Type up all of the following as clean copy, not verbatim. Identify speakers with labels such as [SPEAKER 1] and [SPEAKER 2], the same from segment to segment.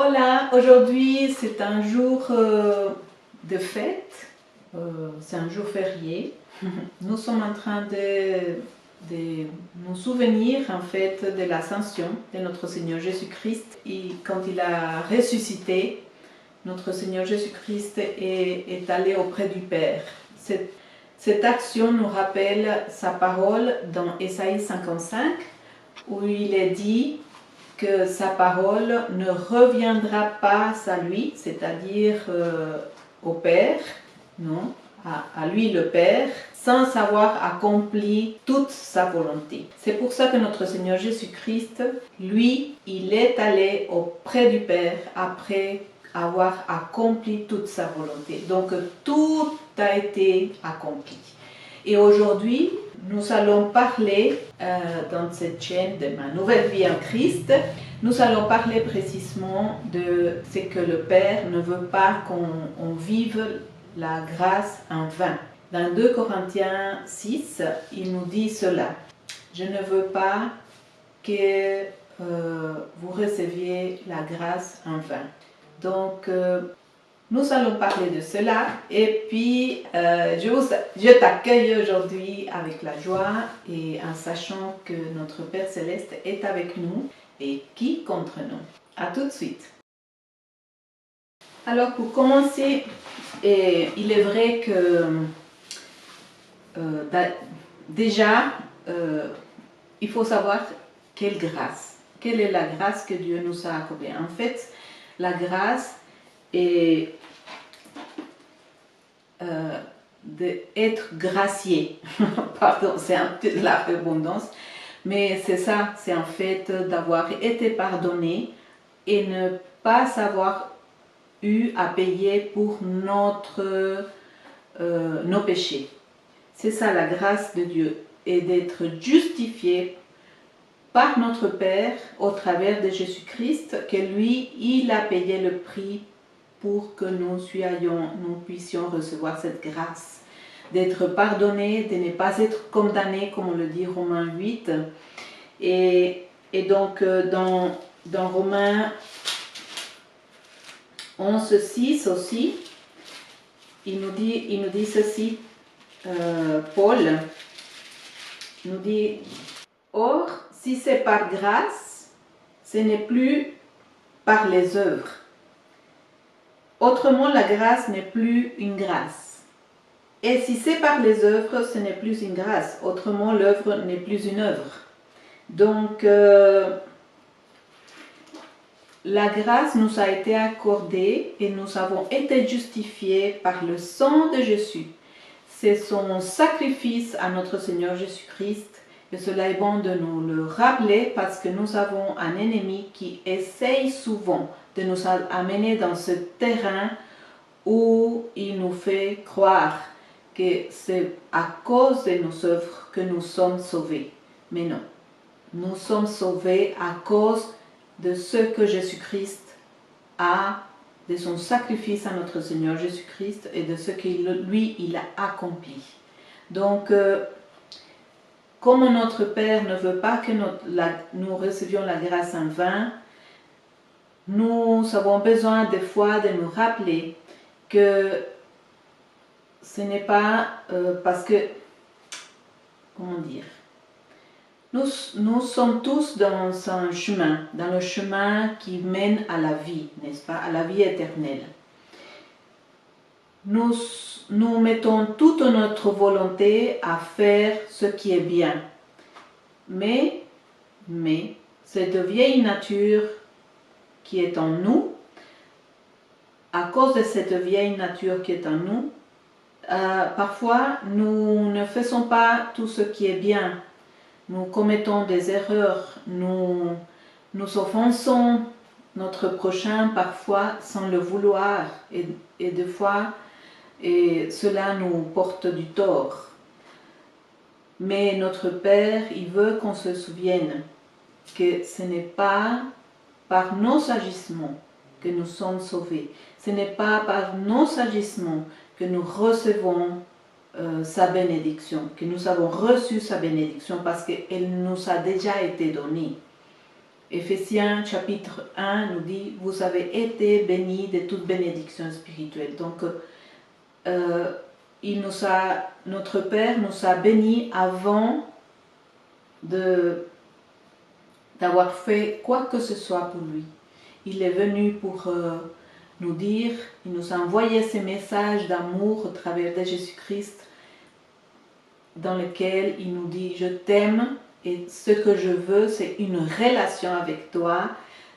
[SPEAKER 1] Hola, aujourd'hui c'est un jour de fête, c'est un jour férié. Nous sommes en train de nous souvenir en fait de l'ascension de notre Seigneur Jésus-Christ. Quand il a ressuscité, notre Seigneur Jésus-Christ est allé auprès du Père. Cette action nous rappelle sa parole dans Ésaïe 55 où il est dit que sa parole ne reviendra pas à lui, c'est-à-dire au Père, non, à lui le Père, sans avoir accompli toute sa volonté. C'est pour ça que notre Seigneur Jésus-Christ, lui, il est allé auprès du Père après avoir accompli toute sa volonté. Donc tout a été accompli. Et aujourd'hui, nous allons parler dans cette chaîne de ma nouvelle vie en Christ, nous allons parler précisément de ce que le Père ne veut pas qu'on vive la grâce en vain. Dans 2 Corinthiens 6, il nous dit cela. Je ne veux pas que vous receviez la grâce en vain. Donc, nous allons parler de cela et puis je t'accueille aujourd'hui avec la joie et en sachant que notre Père Céleste est avec nous et qui contre nous. À tout de suite. Alors pour commencer, il est vrai que déjà il faut savoir quelle est la grâce que Dieu nous a accordée. En fait, la grâce est d'être gracié. Pardon, c'est un peu de la redondance, mais c'est ça, c'est en fait d'avoir été pardonné et ne pas avoir eu à payer pour nos péchés. C'est ça la grâce de Dieu, et d'être justifié par notre Père au travers de Jésus-Christ, que lui, il a payé le prix pour que nous puissions recevoir cette grâce, d'être pardonnés, de ne pas être condamnés, comme on le dit Romains 8. Et donc, dans Romains 11:6 aussi, il nous dit ceci, Paul nous dit, « Or, si c'est par grâce, ce n'est plus par les œuvres. Autrement, la grâce n'est plus une grâce. Et si c'est par les œuvres, ce n'est plus une grâce. Autrement, l'œuvre n'est plus une œuvre. » Donc, la grâce nous a été accordée et nous avons été justifiés par le sang de Jésus. C'est son sacrifice à notre Seigneur Jésus-Christ. Et cela est bon de nous le rappeler parce que nous avons un ennemi qui essaye souvent de nous amener dans ce terrain où il nous fait croire que c'est à cause de nos œuvres que nous sommes sauvés. Mais non, nous sommes sauvés à cause de ce que Jésus-Christ a, de son sacrifice à notre Seigneur Jésus-Christ et de ce qu'il il a accompli. Donc, comme notre Père ne veut pas que nous recevions la grâce en vain, nous avons besoin des fois de nous rappeler que ce n'est pas parce que, comment dire, nous sommes tous dans un chemin, dans le chemin qui mène à la vie, n'est-ce pas, à la vie éternelle. Nous mettons toute notre volonté à faire ce qui est bien. Mais cette vieille nature qui est en nous, à cause de cette vieille nature qui est en nous, parfois nous ne faisons pas tout ce qui est bien. Nous commettons des erreurs, nous offensons notre prochain parfois sans le vouloir et des fois cela nous porte du tort. Mais notre Père, il veut qu'on se souvienne que ce n'est pas par nos agissements que nous sommes sauvés. Ce n'est pas par nos agissements que nous recevons sa bénédiction, que nous avons reçu sa bénédiction parce qu'elle nous a déjà été donnée. Éphésiens chapitre 1 nous dit, vous avez été bénis de toute bénédiction spirituelle. Donc, notre Père nous a bénis avant d'avoir fait quoi que ce soit pour lui. Il est venu pour nous dire, il nous a envoyé ces messages d'amour au travers de Jésus-Christ, dans lequel il nous dit, je t'aime et ce que je veux, c'est une relation avec toi.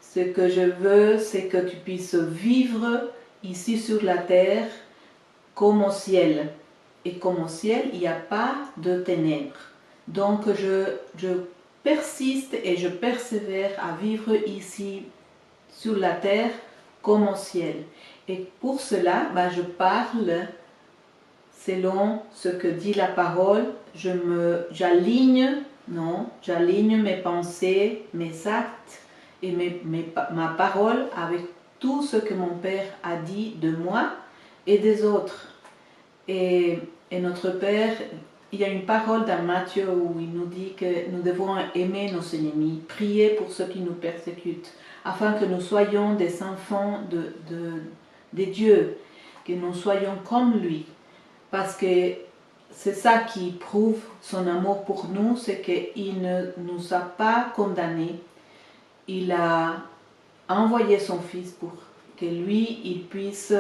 [SPEAKER 1] Ce que je veux, c'est que tu puisses vivre ici sur la terre comme au ciel. Et comme au ciel, il n'y a pas de ténèbres. Donc je persiste et je persévère à vivre ici sur la terre comme au ciel. Et pour cela, je parle selon ce que dit la parole. J'aligne mes pensées, mes actes et ma parole avec tout ce que mon Père a dit de moi et des autres. Et notre Père, il y a une parole dans Matthieu où il nous dit que nous devons aimer nos ennemis, prier pour ceux qui nous persécutent, afin que nous soyons des enfants de Dieu, que nous soyons comme lui. Parce que c'est ça qui prouve son amour pour nous, c'est qu'il ne nous a pas condamnés. Il a envoyé son Fils pour que lui, il puisse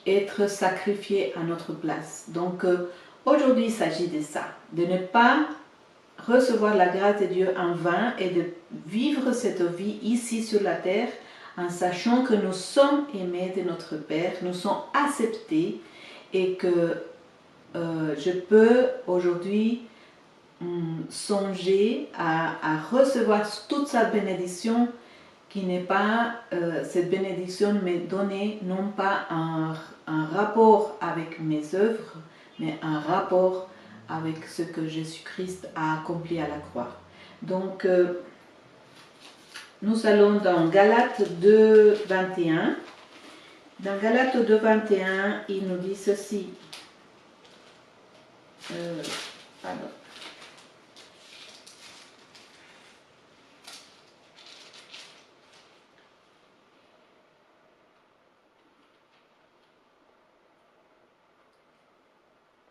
[SPEAKER 1] être sacrifié à notre place. Donc aujourd'hui, il s'agit de ça, de ne pas recevoir la grâce de Dieu en vain et de vivre cette vie ici sur la terre en sachant que nous sommes aimés de notre Père, nous sommes acceptés et que je peux aujourd'hui songer à recevoir toute sa bénédiction qui n'est pas, cette bénédiction m'est donnée non pas un rapport avec mes œuvres, mais un rapport avec ce que Jésus-Christ a accompli à la croix. Donc, nous allons dans Galates 2, 21. Dans Galates 2, 21, il nous dit ceci. Pardon.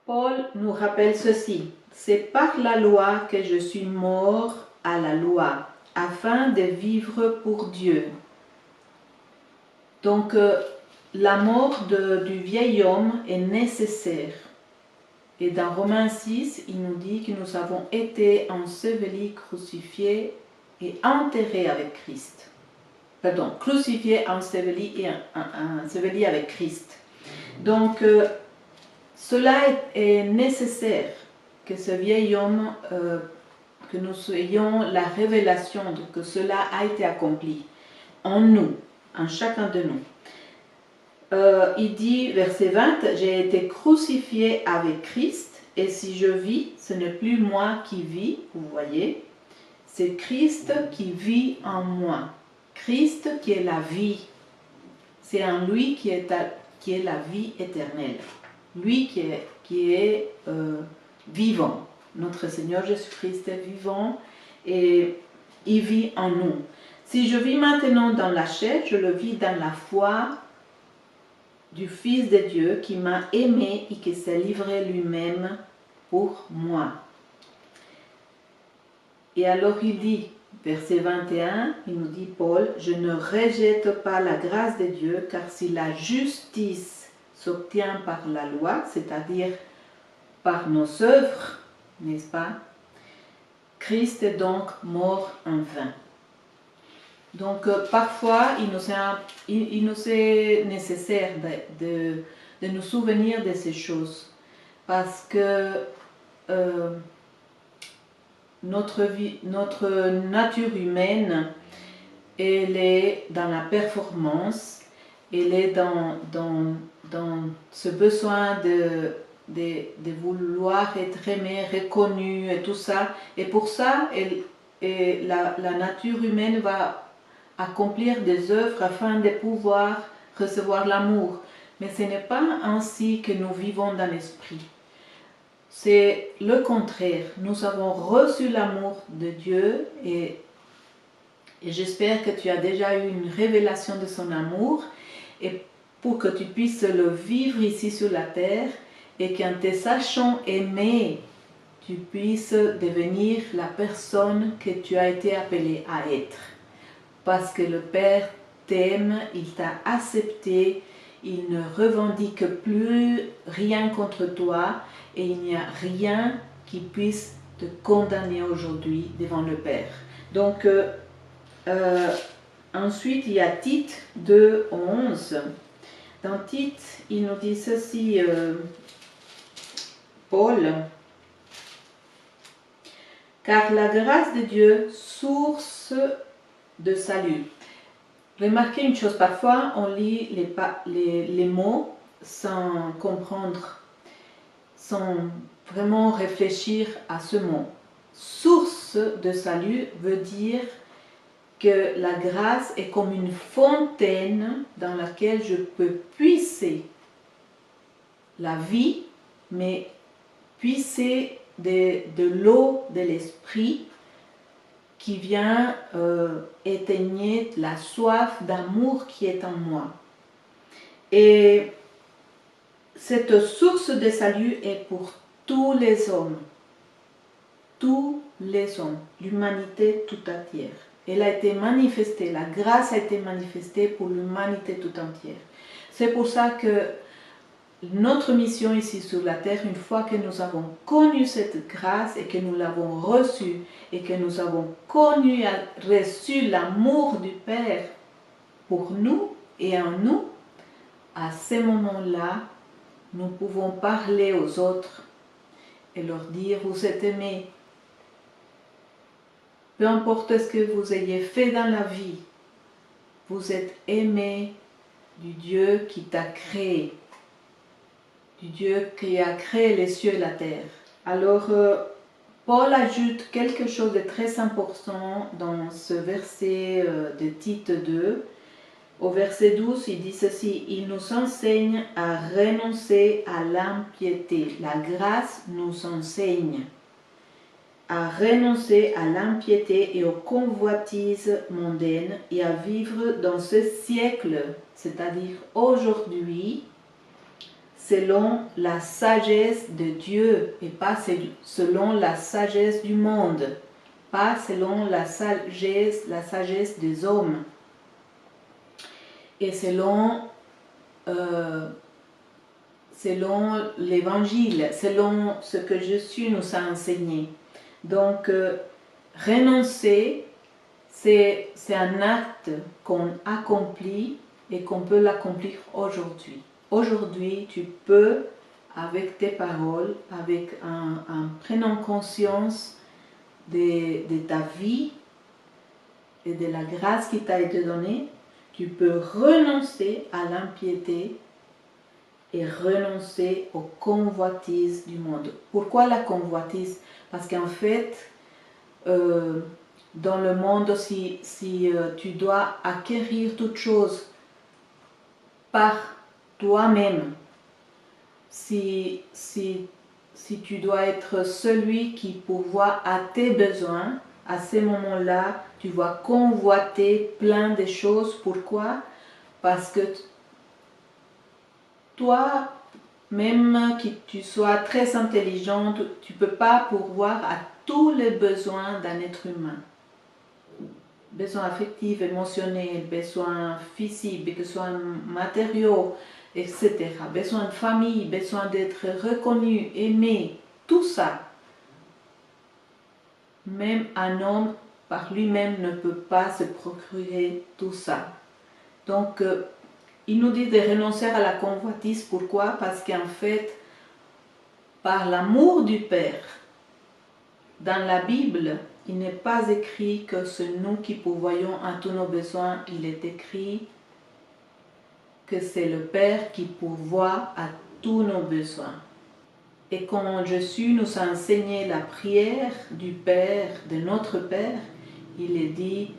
[SPEAKER 1] Paul nous rappelle ceci. C'est par la loi que je suis mort à la loi, afin de vivre pour Dieu. Donc, la mort du vieil homme est nécessaire. Et dans Romains 6, il nous dit que nous avons été ensevelis, crucifiés et enterrés avec Christ. Pardon, crucifiés, ensevelis et ensevelis avec Christ. Donc, cela est nécessaire que ce vieil homme, que nous ayons la révélation que cela a été accompli en nous, en chacun de nous. Il dit, verset 20, j'ai été crucifié avec Christ et si je vis, ce n'est plus moi qui vis, vous voyez, c'est Christ qui vit en moi. Christ qui est la vie. C'est en lui qui est la vie éternelle. Lui qui est vivant. Notre Seigneur Jésus-Christ est vivant et il vit en nous. Si je vis maintenant dans la chair, je le vis dans la foi du Fils de Dieu qui m'a aimé et qui s'est livré lui-même pour moi. Et alors il dit, verset 21, il nous dit Paul, je ne rejette pas la grâce de Dieu, car si la justice s'obtient par la loi, c'est-à-dire par nos œuvres, n'est-ce pas? Christ est donc mort en vain. Donc parfois, il nous est nécessaire de nous souvenir de ces choses, parce que notre nature humaine, elle est dans la performance, elle est dans ce besoin de vouloir être aimé, reconnu et tout ça. Et pour ça, la nature humaine va accomplir des œuvres afin de pouvoir recevoir l'amour. Mais ce n'est pas ainsi que nous vivons dans l'esprit. C'est le contraire. Nous avons reçu l'amour de Dieu et Et j'espère que tu as déjà eu une révélation de son amour et pour que tu puisses le vivre ici sur la terre et qu'en te sachant aimer, tu puisses devenir la personne que tu as été appelé à être. Parce que le Père t'aime, il t'a accepté, il ne revendique plus rien contre toi et il n'y a rien qui puisse te condamner aujourd'hui devant le Père. Donc, ensuite, il y a Tite 2:11. Dans Tite, il nous dit ceci, Paul, car la grâce de Dieu, source de salut. Remarquez une chose, parfois on lit les mots sans comprendre, sans vraiment réfléchir à ce mot. Source de salut veut dire que la grâce est comme une fontaine dans laquelle je peux puiser la vie, mais puiser de l'eau de l'esprit qui vient éteigner la soif d'amour qui est en moi. Et cette source de salut est pour tous les hommes, l'humanité tout entière. Elle a été manifestée, la grâce a été manifestée pour l'humanité tout entière. C'est pour ça que notre mission ici sur la terre, une fois que nous avons connu cette grâce et que nous l'avons reçue et que nous avons connu et reçu l'amour du Père pour nous et en nous, à ce moment-là, nous pouvons parler aux autres et leur dire, vous êtes aimés. Peu importe ce que vous ayez fait dans la vie, vous êtes aimés du Dieu qui t'a créé, du Dieu qui a créé les cieux et la terre. Alors, Paul ajoute quelque chose de très important dans ce verset de Tite 2. Au verset 12, il dit ceci, « Il nous enseigne à renoncer à l'impiété. » La grâce nous enseigne à renoncer à l'impiété et aux convoitises mondaines et à vivre dans ce siècle, c'est-à-dire aujourd'hui, selon la sagesse de Dieu et pas selon la sagesse du monde, pas selon la sagesse des hommes et selon l'évangile, selon ce que Jésus nous a enseigné. Donc, renoncer, c'est un acte qu'on accomplit et qu'on peut l'accomplir aujourd'hui. Aujourd'hui, tu peux, avec tes paroles, en prenant conscience de ta vie et de la grâce qui t'a été donnée, tu peux renoncer à l'impiété et renoncer aux convoitises du monde. Pourquoi la convoitise? Parce qu'en fait, dans le monde, si tu dois acquérir toute chose par toi-même, si tu dois être celui qui pourvoit à tes besoins, à ces moments-là, tu vas convoiter plein de choses. Pourquoi? Parce que toi, même que tu sois très intelligente, tu ne peux pas pourvoir à tous les besoins d'un être humain. Besoins affectifs, émotionnels, besoins physiques, besoins matériaux, etc. Besoin de famille, besoin d'être reconnu, aimé, tout ça. Même un homme par lui-même ne peut pas se procurer tout ça. Donc, il nous dit de renoncer à la convoitise. Pourquoi? Parce qu'en fait, par l'amour du Père, dans la Bible, il n'est pas écrit que c'est nous qui pourvoyons à tous nos besoins. Il est écrit que c'est le Père qui pourvoit à tous nos besoins. Et quand Jésus nous a enseigné la prière du Père, de notre Père, il est dit,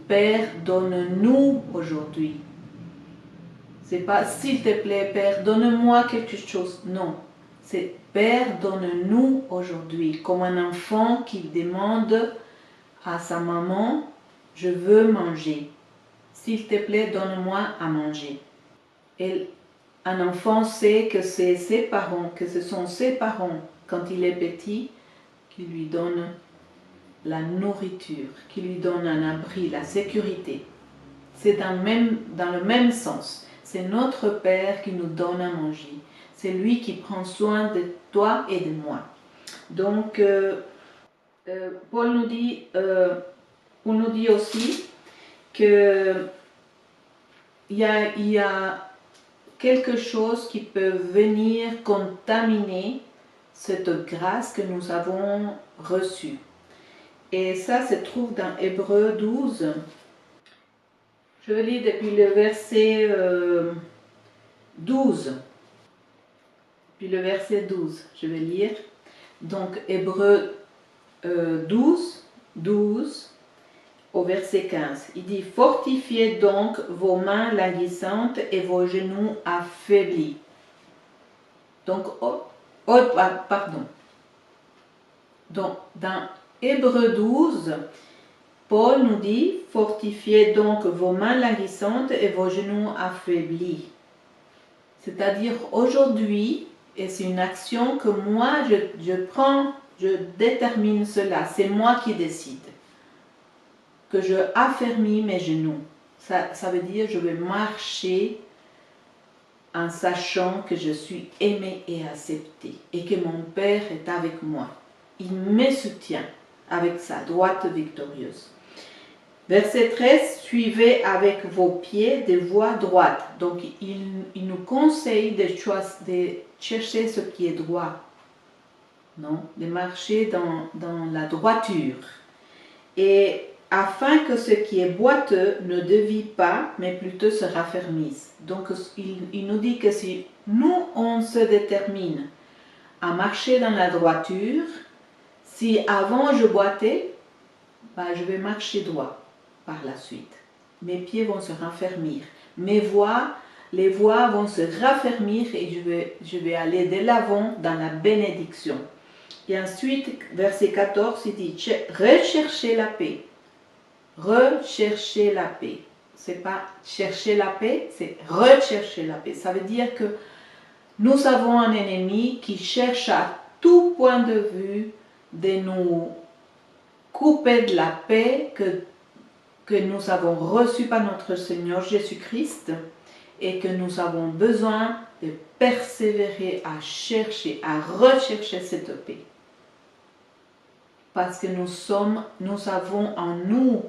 [SPEAKER 1] Père, donne-nous aujourd'hui. C'est pas, s'il te plaît, Père, donne-moi quelque chose. Non, c'est Père, donne-nous aujourd'hui. Comme un enfant qui demande à sa maman je veux manger. S'il te plaît, donne-moi à manger. Et un enfant sait que c'est ses parents, que ce sont ses parents, quand il est petit, qui lui donnent la nourriture, qui lui donnent un abri, la sécurité. C'est dans le même sens. C'est notre Père qui nous donne à manger. C'est lui qui prend soin de toi et de moi. Donc, Paul nous dit aussi que il y a quelque chose qui peut venir contaminer cette grâce que nous avons reçue. Et ça se trouve dans Hébreux 12. Je vais lire depuis le verset 12. Puis le verset 12, je vais lire. Donc Hébreux 12 au verset 15. Il dit: fortifiez donc vos mains languissantes et vos genoux affaiblis. Donc, pardon. Donc, dans Hébreux 12, Paul nous dit: fortifiez donc vos mains languissantes et vos genoux affaiblis. C'est-à-dire aujourd'hui, et c'est une action que moi je détermine cela, c'est moi qui décide. Que je affermis mes genoux. Ça veut dire je vais marcher en sachant que je suis aimé et accepté et que mon Père est avec moi. Il me soutient avec sa droite victorieuse. Verset 13, suivez avec vos pieds des voies droites. Donc il nous conseille de chercher ce qui est droit, non? De marcher dans la droiture. Et afin que ce qui est boiteux ne dévie pas, mais plutôt se raffermisse. Donc il nous dit que si nous, on se détermine à marcher dans la droiture, si avant je boitais, je vais marcher droit par la suite. Mes pieds vont se raffermir. Les voies vont se raffermir et je vais aller de l'avant dans la bénédiction. Et ensuite, verset 14, il dit: recherchez la paix. Rechercher la paix. C'est pas chercher la paix, c'est rechercher la paix. Ça veut dire que nous avons un ennemi qui cherche à tout point de vue de nous couper de la paix que nous avons reçue par notre Seigneur Jésus-Christ et que nous avons besoin de persévérer à chercher, à rechercher cette paix. Parce que nous avons en nous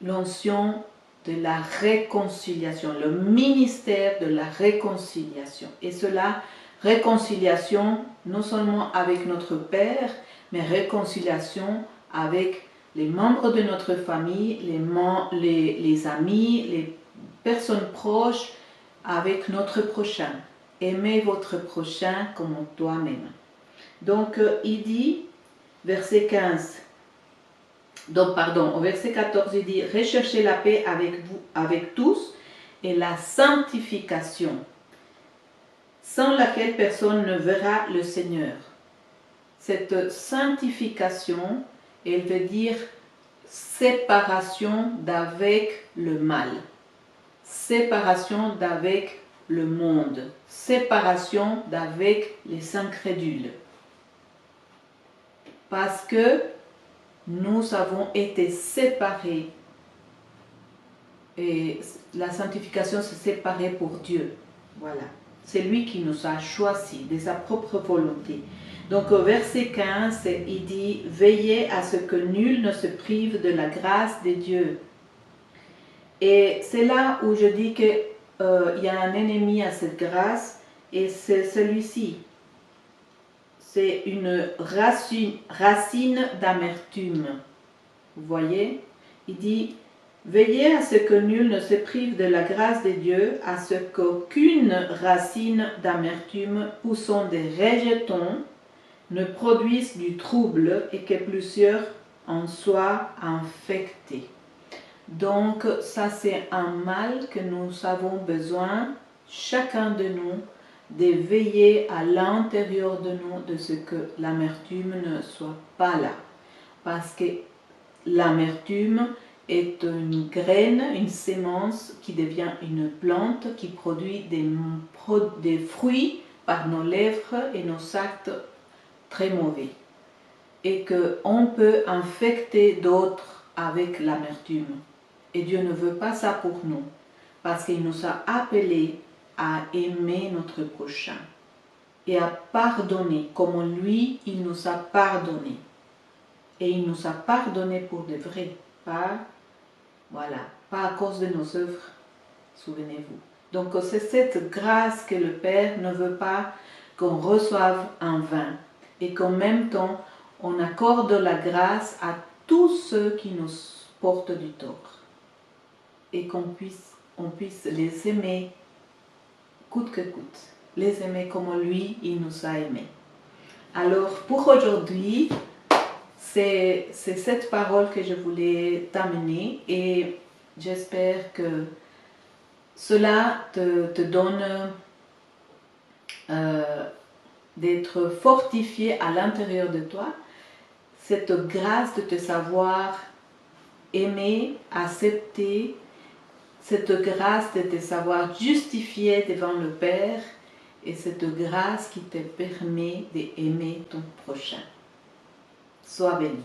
[SPEAKER 1] l'onction de la réconciliation, le ministère de la réconciliation. Et cela, réconciliation non seulement avec notre Père, mais réconciliation avec les membres de notre famille, les amis, les personnes proches, avec notre prochain. Aimez votre prochain comme toi-même. Donc, il dit, verset 15, au verset 14, il dit: recherchez la paix avec tous et la sanctification, sans laquelle personne ne verra le Seigneur. Cette sanctification, elle veut dire séparation d'avec le mal, séparation d'avec le monde, séparation d'avec les incrédules. Parce que nous avons été séparés. Et la sanctification, c'est séparer pour Dieu. Voilà. C'est lui qui nous a choisis de sa propre volonté. Donc au verset 15, il dit: veillez à ce que nul ne se prive de la grâce de Dieu. Et c'est là où je dis qu'il y a un ennemi à cette grâce, et c'est celui-ci. C'est une racine d'amertume. Vous voyez? Il dit: veillez à ce que nul ne se prive de la grâce de Dieu, à ce qu'aucune racine d'amertume poussant des rejetons ne produise du trouble et que plusieurs en soient infectés. Donc ça, c'est un mal que nous avons besoin, chacun de nous, de veiller à l'intérieur de nous, de ce que l'amertume ne soit pas là. Parce que l'amertume est une graine, une sémence qui devient une plante qui produit des fruits par nos lèvres et nos actes très mauvais. Et qu'on peut infecter d'autres avec l'amertume. Et Dieu ne veut pas ça pour nous, parce qu'il nous a appelés à aimer notre prochain et à pardonner comme lui, il nous a pardonné. Et il nous a pardonné pour de vrai, pas à cause de nos œuvres, souvenez-vous. Donc c'est cette grâce que le Père ne veut pas qu'on reçoive en vain et qu'en même temps, on accorde la grâce à tous ceux qui nous portent du tort et qu'on puisse les aimer coûte que coûte, les aimer comme lui, il nous a aimés. Alors pour aujourd'hui, c'est cette parole que je voulais t'amener et j'espère que cela te donne d'être fortifié à l'intérieur de toi, cette grâce de te savoir aimer, accepter, cette grâce de te savoir justifier devant le Père et cette grâce qui te permet d'aimer ton prochain. Sois béni.